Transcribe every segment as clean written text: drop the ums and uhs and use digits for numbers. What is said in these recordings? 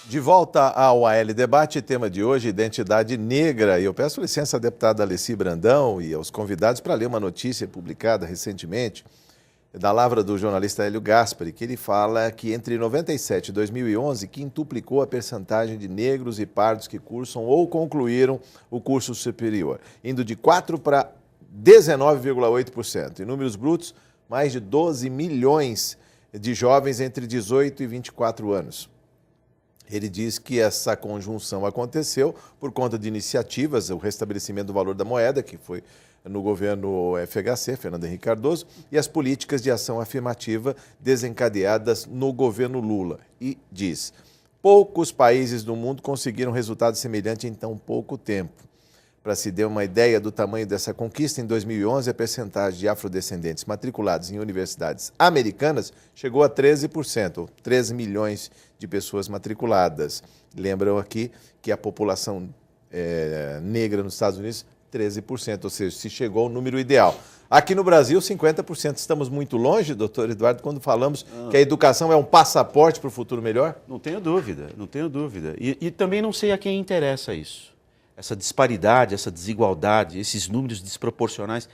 De volta ao AL Debate, tema de hoje, identidade negra. E eu peço licença à deputada Alessi Brandão e aos convidados para ler uma notícia publicada recentemente da lavra do jornalista Hélio Gaspari, que ele fala que entre 97 e 2011 quintuplicou a percentagem de negros e pardos que cursam ou concluíram o curso superior, indo de 4% para 19,8%. Em números brutos, mais de 12 milhões de jovens entre 18 e 24 anos. Ele diz que essa conjunção aconteceu por conta de iniciativas, o restabelecimento do valor da moeda, que foi no governo FHC, Fernando Henrique Cardoso, e as políticas de ação afirmativa desencadeadas no governo Lula. E diz, poucos países do mundo conseguiram resultado semelhante em tão pouco tempo. Para se ter uma ideia do tamanho dessa conquista, em 2011, a percentagem de afrodescendentes matriculados em universidades americanas chegou a 13%, 13 milhões de pessoas matriculadas. Lembram aqui que a população negra nos Estados Unidos, 13%, ou seja, se chegou ao número ideal. Aqui no Brasil, 50%. Estamos muito longe, doutor Eduardo, quando falamos que a educação é um passaporte para o futuro melhor? Não tenho dúvida, não tenho dúvida. E também não sei a quem interessa isso. Essa disparidade, essa desigualdade, esses números desproporcionais.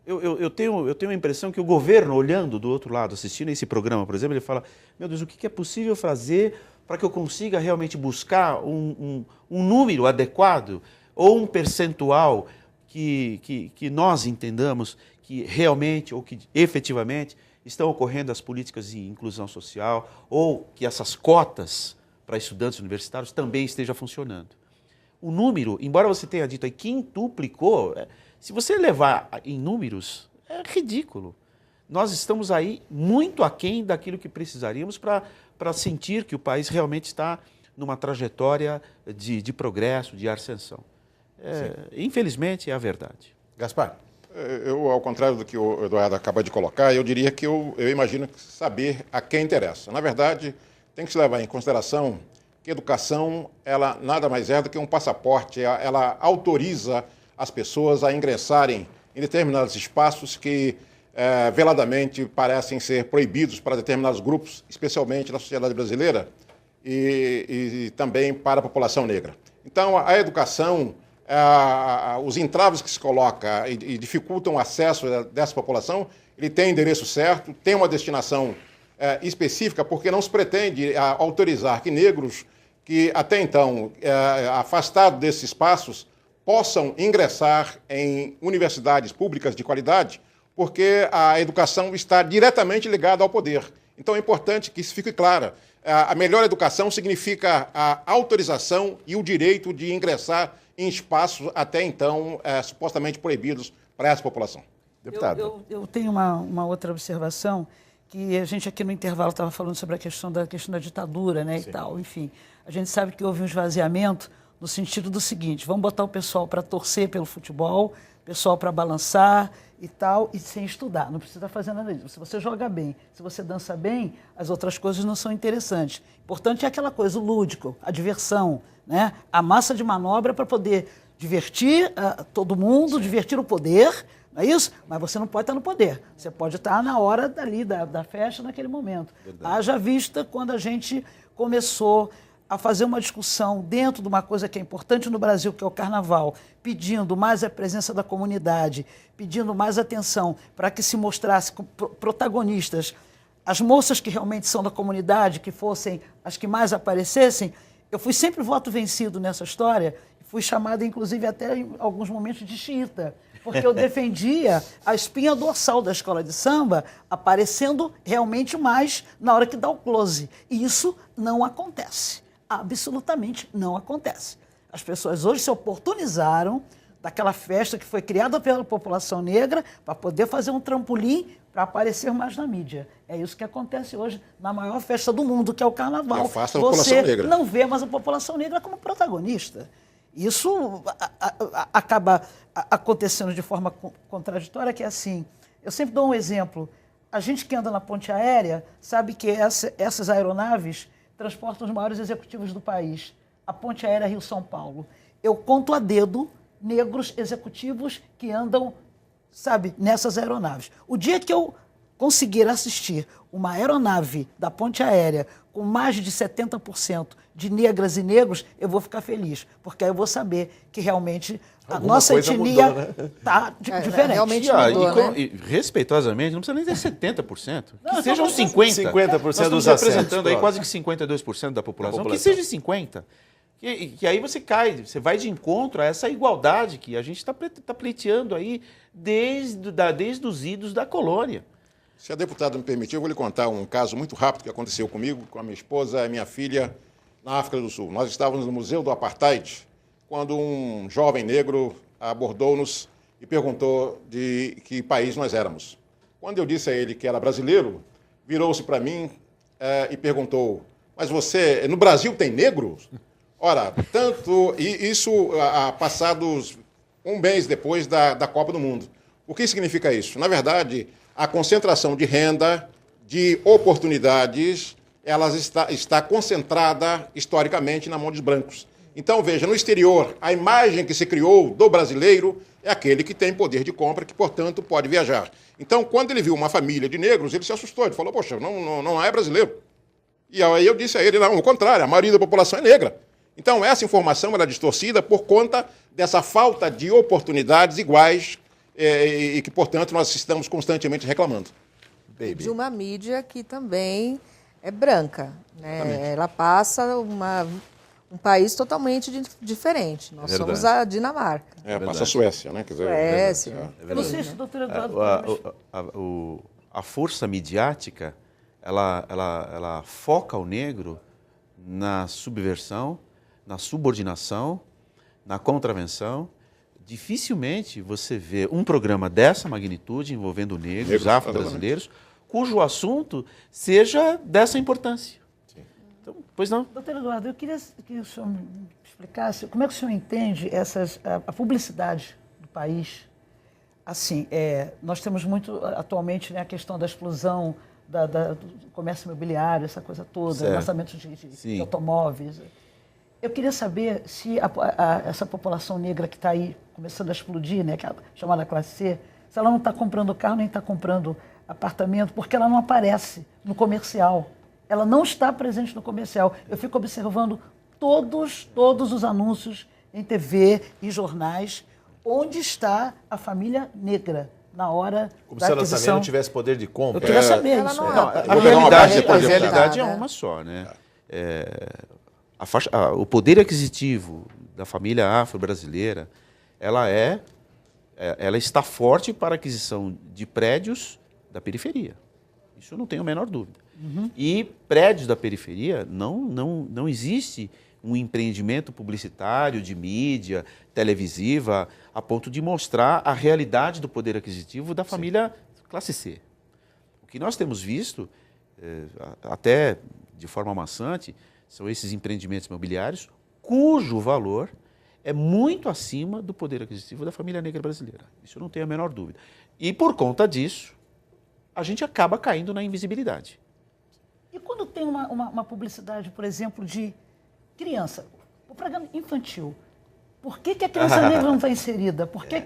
Eu tenho a impressão que o governo, olhando do outro lado, assistindo esse programa, por exemplo, ele fala, meu Deus, o que é possível fazer para que eu consiga realmente buscar um número adequado ou um percentual que nós entendamos que realmente ou que efetivamente estão ocorrendo as políticas de inclusão social ou que essas cotas para estudantes universitários também estejam funcionando. O número, embora você tenha dito aí, quintuplicou, se você levar em números, é ridículo. Nós estamos aí muito aquém daquilo que precisaríamos para sentir que o país realmente está numa trajetória de progresso, de ascensão. Infelizmente, é a verdade. Gaspar? Eu, ao contrário do que o Eduardo acaba de colocar, eu diria que eu imagino saber a quem interessa. Na verdade, tem que se levar em consideração que educação, ela nada mais é do que um passaporte, ela autoriza as pessoas a ingressarem em determinados espaços que veladamente parecem ser proibidos para determinados grupos, especialmente na sociedade brasileira e também para a população negra. Então, a educação, os entraves que se coloca e dificultam o acesso dessa população, ele tem endereço certo, tem uma destinação específica, porque não se pretende autorizar que negros que até então, afastados desses espaços, possam ingressar em universidades públicas de qualidade, porque a educação está diretamente ligada ao poder. Então é importante que isso fique claro. A melhor educação significa a autorização e o direito de ingressar em espaços até então supostamente proibidos para essa população. Deputado. Eu tenho uma outra observação, que a gente aqui no intervalo estava falando sobre a questão da ditadura, né, e tal, enfim. A gente sabe que houve um esvaziamento no sentido do seguinte, vamos botar o pessoal para torcer pelo futebol, pessoal para balançar e tal, e sem estudar, não precisa fazer nada disso. Se você joga bem, se você dança bem, as outras coisas não são interessantes. Importante é aquela coisa, o lúdico, a diversão, né? A massa de manobra para poder divertir todo mundo, divertir o poder, não é isso? Mas você não pode estar no poder. Você pode estar na hora dali, da festa, naquele momento. Haja vista quando a gente começou a fazer uma discussão dentro de uma coisa que é importante no Brasil, que é o carnaval, pedindo mais a presença da comunidade, pedindo mais atenção para que se mostrasse protagonistas, as moças que realmente são da comunidade, que fossem as que mais aparecessem. Eu fui sempre voto vencido nessa história, fui chamada, inclusive, até em alguns momentos de xiita, porque eu defendia a espinha dorsal da escola de samba aparecendo realmente mais na hora que dá o close. E isso não acontece. Absolutamente não acontece. As pessoas hoje se oportunizaram daquela festa que foi criada pela população negra para poder fazer um trampolim para aparecer mais na mídia. É isso que acontece hoje na maior festa do mundo, que é o Carnaval. Afasta a população negra. Não vê mais a população negra como protagonista. Isso acaba acontecendo de forma contraditória, que é assim. Eu sempre dou um exemplo. A gente que anda na ponte aérea sabe que essas aeronaves transportam os maiores executivos do país. A ponte aérea Rio-São Paulo. Eu conto a dedo negros executivos que andam, sabe, nessas aeronaves. O dia que eu conseguir assistir uma aeronave da ponte aérea com mais de 70% de negras e negros, eu vou ficar feliz, porque aí eu vou saber que realmente a nossa etnia está diferente. Realmente mudou, né? E, respeitosamente, não precisa nem ter 70%. Que sejam 50%. 50% Nós estamos dos assentos, representando aí pronto. quase que 52% da população. Que seja 50%. Que aí você cai, você vai de encontro a essa igualdade que a gente está pleiteando aí desde os idos da colônia. Se a deputada me permitir, eu vou lhe contar um caso muito rápido que aconteceu comigo, com a minha esposa e minha filha, na África do Sul. Nós estávamos no Museu do Apartheid, quando um jovem negro abordou-nos e perguntou de que país nós éramos. Quando eu disse a ele que era brasileiro, virou-se para mim e perguntou, mas você, no Brasil tem negros? Ora, isso passados um mês depois da Copa do Mundo. O que significa isso? Na verdade, a concentração de renda, de oportunidades, ela está concentrada historicamente na mão dos brancos. Então, veja, no exterior, a imagem que se criou do brasileiro é aquele que tem poder de compra, que, portanto, pode viajar. Então, quando ele viu uma família de negros, ele se assustou, ele falou, poxa, não é brasileiro. E aí eu disse a ele, não, ao contrário, a maioria da população é negra. Então, essa informação ela é distorcida por conta dessa falta de oportunidades iguais e que, portanto, nós estamos constantemente reclamando. De uma mídia que também é branca, né? Ela passa um país totalmente diferente. Nós somos a Dinamarca. Passa a Suécia, né? Quer dizer, Suécia. Eu não sei se o doutor Eduardo... A força midiática, ela foca o negro na subversão, na subordinação, na contravenção. Dificilmente você vê um programa dessa magnitude envolvendo negros, afro-brasileiros, cujo assunto seja dessa importância. Sim. Então, pois não? Doutor Eduardo, eu queria que o senhor me explicasse como é que o senhor entende a publicidade do país. Assim, nós temos muito atualmente, né, a questão da explosão do comércio imobiliário, essa coisa toda, lançamento de automóveis. Eu queria saber se essa população negra que está aí começando a explodir, né, que é a chamada classe C, se ela não está comprando carro nem está comprando apartamento, porque ela não aparece no comercial. Ela não está presente no comercial. Eu fico observando todos os anúncios em TV e jornais, onde está a família negra na hora como da se aquisição. ela também não tivesse poder de compra. Eu queria saber isso. A realidade é uma só, né? O poder aquisitivo da família afro-brasileira, ela está forte para a aquisição de prédios da periferia. Isso eu não tenho a menor dúvida. Uhum. E prédios da periferia, não existe um empreendimento publicitário, de mídia, televisiva, a ponto de mostrar a realidade do poder aquisitivo da família classe C. O que nós temos visto, até de forma maçante, são esses empreendimentos imobiliários cujo valor é muito acima do poder aquisitivo da família negra brasileira. Isso eu não tenho a menor dúvida. E por conta disso, a gente acaba caindo na invisibilidade. E quando tem uma publicidade, por exemplo, de criança, o programa infantil, por que a criança negra não está inserida? Por que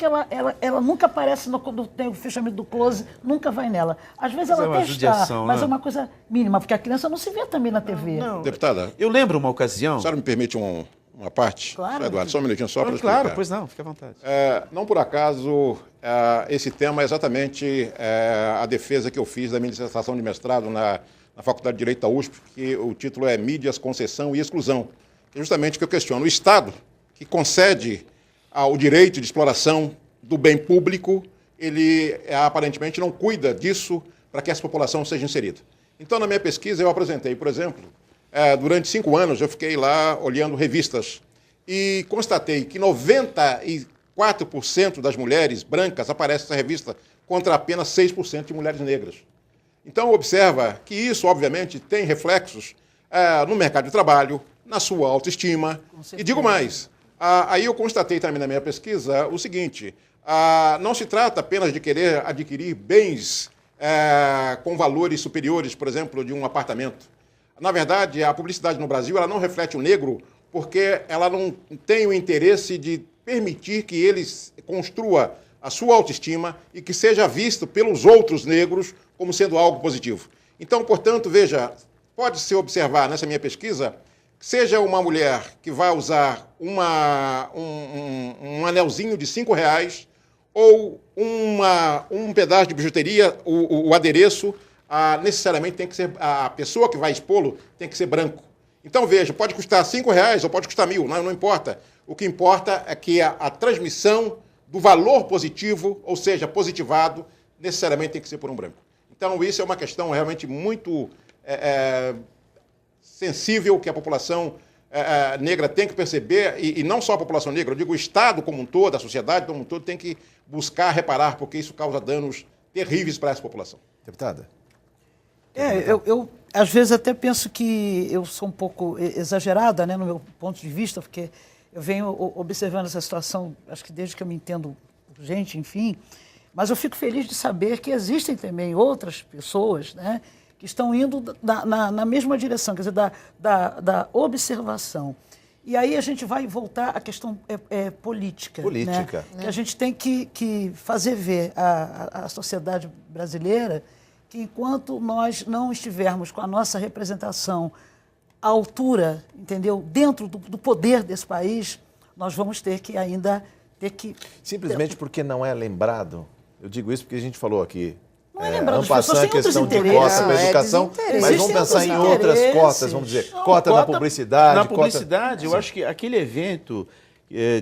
ela nunca aparece quando tem o fechamento do close, nunca vai nela? Às vezes ela até está, mas é uma coisa mínima, porque a criança não se vê também na TV. Não. Deputada, eu lembro uma ocasião... A senhora me permite uma parte? Claro. Eduardo, só um minutinho só para explicar. Claro, pois não, fique à vontade. Não por acaso, esse tema é exatamente a defesa que eu fiz da minha dissertação de mestrado na Faculdade de Direito da USP, que o título é Mídias, Concessão e Exclusão. Que é justamente o que eu questiono. O Estado, que concede o direito de exploração do bem público, ele aparentemente não cuida disso para que essa população seja inserida. Então, na minha pesquisa, eu apresentei, por exemplo, durante 5 anos, eu fiquei lá olhando revistas e constatei que 94% das mulheres brancas aparecem nessa revista contra apenas 6% de mulheres negras. Então, observa que isso, obviamente, tem reflexos no mercado de trabalho, na sua autoestima. E digo mais, aí eu constatei também na minha pesquisa o seguinte, não se trata apenas de querer adquirir bens com valores superiores, por exemplo, de um apartamento. Na verdade, a publicidade no Brasil ela não reflete o negro porque ela não tem o interesse de permitir que ele construa a sua autoestima e que seja visto pelos outros negros como sendo algo positivo. Então, portanto, veja, pode-se observar nessa minha pesquisa, seja uma mulher que vai usar um anelzinho de R$5 ou um pedaço de bijuteria, o adereço, necessariamente tem que ser, a pessoa que vai expô-lo tem que ser branco. Então, veja, pode custar R$5 ou pode custar 1.000, não importa. O que importa é que a transmissão do valor positivo, ou seja, positivado, necessariamente tem que ser por um branco. Então, isso é uma questão realmente muito sensível que a população negra tem que perceber, e não só a população negra, eu digo o Estado como um todo, a sociedade como um todo, tem que buscar reparar, porque isso causa danos terríveis para essa população. Deputada? Eu às vezes até penso que eu sou um pouco exagerada, né, no meu ponto de vista, porque eu venho observando essa situação, acho que desde que eu me entendo por gente, enfim, mas eu fico feliz de saber que existem também outras pessoas, né, que estão indo na mesma direção, quer dizer, da observação. E aí a gente vai voltar à questão política. Política. Né? Que a gente tem que fazer ver à sociedade brasileira que enquanto nós não estivermos com a nossa representação à altura, entendeu, dentro do poder desse país, nós vamos ter que ainda Simplesmente porque não é lembrado. Eu digo isso porque a gente falou aqui. Não é lembrado, as passando pessoas a têm outros questão de interesses. cota para educação, mas vamos pensar em outras cotas, vamos dizer, cota na publicidade. Na publicidade, eu acho que aquele evento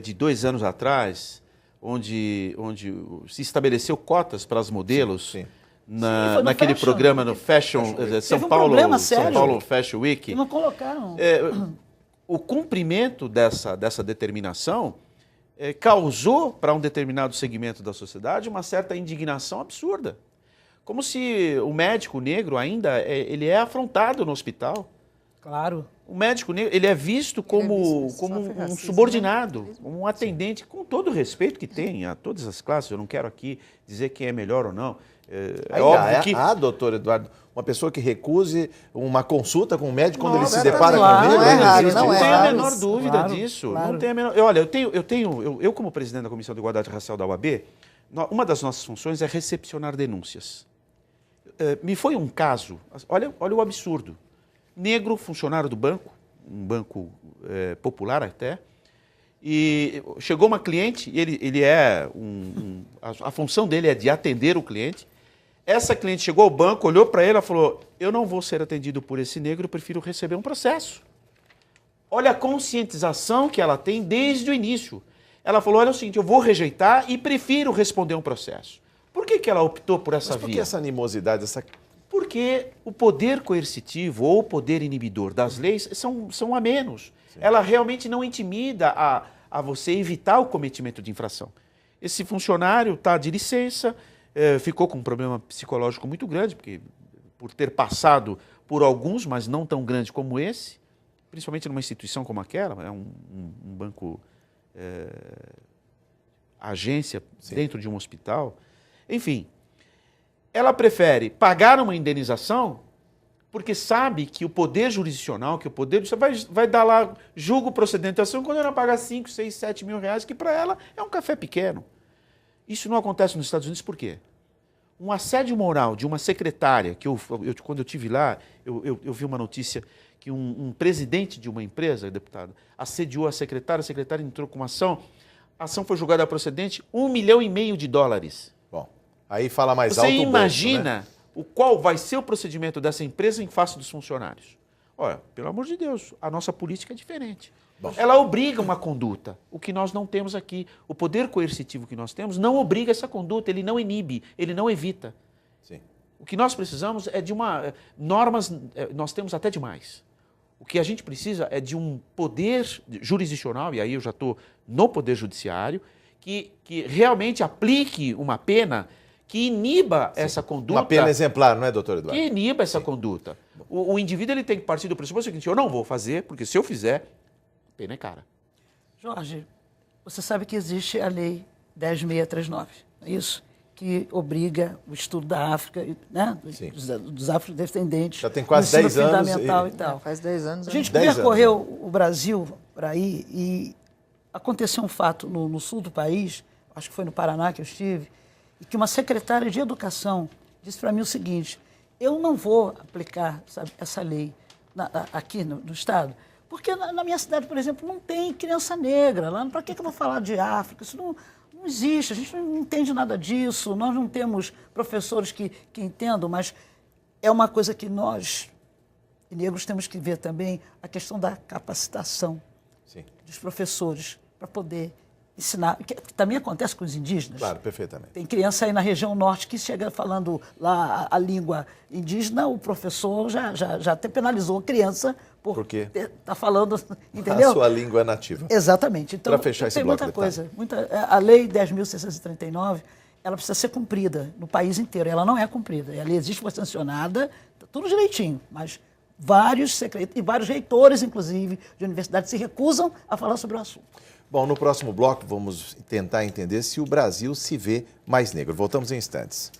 de 2 anos atrás, onde se estabeleceu cotas para as modelos, sim. Naquele programa no Fashion São Paulo Fashion Week. E não colocaram. O cumprimento dessa determinação causou para um determinado segmento da sociedade uma certa indignação absurda. Como se o médico negro ainda ele é afrontado no hospital. Claro. O médico negro ele é visto como um subordinado, um atendente, com todo o respeito que tem a todas as classes. Eu não quero aqui dizer quem é melhor ou não. É óbvio que... doutor Eduardo, uma pessoa que recuse uma consulta com o médico quando ele se Nossa, depara claro, com ele, não é raro, não é tenho a raro. menor dúvida disso. Claro. Não tenho a menor... Olha, eu como presidente da Comissão de Igualdade Racial da UAB, uma das nossas funções é recepcionar denúncias. Me foi um caso, olha o absurdo. Negro, funcionário do banco, um banco popular até, e chegou uma cliente, e ele a função dele é de atender o cliente. Essa cliente chegou ao banco, olhou para ele e falou: eu não vou ser atendido por esse negro, eu prefiro receber um processo. Olha a conscientização que ela tem desde o início. Ela falou: olha o seguinte, eu vou rejeitar e prefiro responder um processo. Por que ela optou por essa Mas por que via? essa animosidade, Porque o poder coercitivo ou o poder inibidor das leis são a menos. Sim. Ela realmente não intimida a você evitar o cometimento de infração. Esse funcionário está de licença, ficou com um problema psicológico muito grande, porque por ter passado por alguns, mas não tão grande como esse, principalmente numa instituição como aquela, é um banco, agência, sim, dentro de um hospital. Enfim, ela prefere pagar uma indenização porque sabe que o poder jurisdicional, que o poder vai dar lá julgo procedente da ação quando ela paga 5, 6, 7 mil reais, que para ela é um café pequeno. Isso não acontece nos Estados Unidos por quê? Um assédio moral de uma secretária, que quando eu estive lá, eu vi uma notícia que um presidente de uma empresa, deputado, assediou a secretária entrou com uma ação, a ação foi julgada procedente, $1,5 milhão. Bom, aí fala mais alto o bolso, né? Você imagina qual vai ser o procedimento dessa empresa em face dos funcionários? Olha, pelo amor de Deus, a nossa política é diferente. Bom. Ela obriga uma conduta, o que nós não temos aqui. O poder coercitivo que nós temos não obriga essa conduta, ele não inibe, ele não evita. Sim. O que nós precisamos é de normas, nós temos até demais. O que a gente precisa é de um poder jurisdicional, e aí eu já estou no poder judiciário, que realmente aplique uma pena que iniba, sim, essa conduta. Uma pena exemplar, não é, doutor Eduardo? Que iniba essa, sim, conduta. O indivíduo ele tem que partir do pressuposto seguinte: eu não vou fazer, porque se eu fizer, a pena é cara. Jorge, você sabe que existe a lei 10.639, não é isso? Que obriga o estudo da África, né? Dos afrodescendentes. Já tem quase 10 anos. Fundamental e tal. Faz 10 anos. A gente percorreu o Brasil por aí e aconteceu um fato no sul do país, acho que foi no Paraná que eu estive, e que uma secretária de educação disse para mim o seguinte: eu não vou aplicar, sabe, essa lei aqui no Estado, porque na minha cidade, por exemplo, não tem criança negra. Para que eu vou falar de África? Isso não existe, a gente não entende nada disso, nós não temos professores que entendam, mas é uma coisa que nós, negros, temos que ver também, a questão da capacitação dos professores para poder ensinar, que também acontece com os indígenas. Claro, perfeitamente. Tem criança aí na região norte que chega falando lá a língua indígena, o professor já até penalizou a criança por estar falando, entendeu? A sua língua nativa. Exatamente. Então, para fechar esse bloco, muita coisa. A Lei 10.639, ela precisa ser cumprida no país inteiro. Ela não é cumprida. A lei existe, foi sancionada, tá tudo direitinho, mas vários reitores, inclusive, de universidades se recusam a falar sobre o assunto. Bom, no próximo bloco vamos tentar entender se o Brasil se vê mais negro. Voltamos em instantes.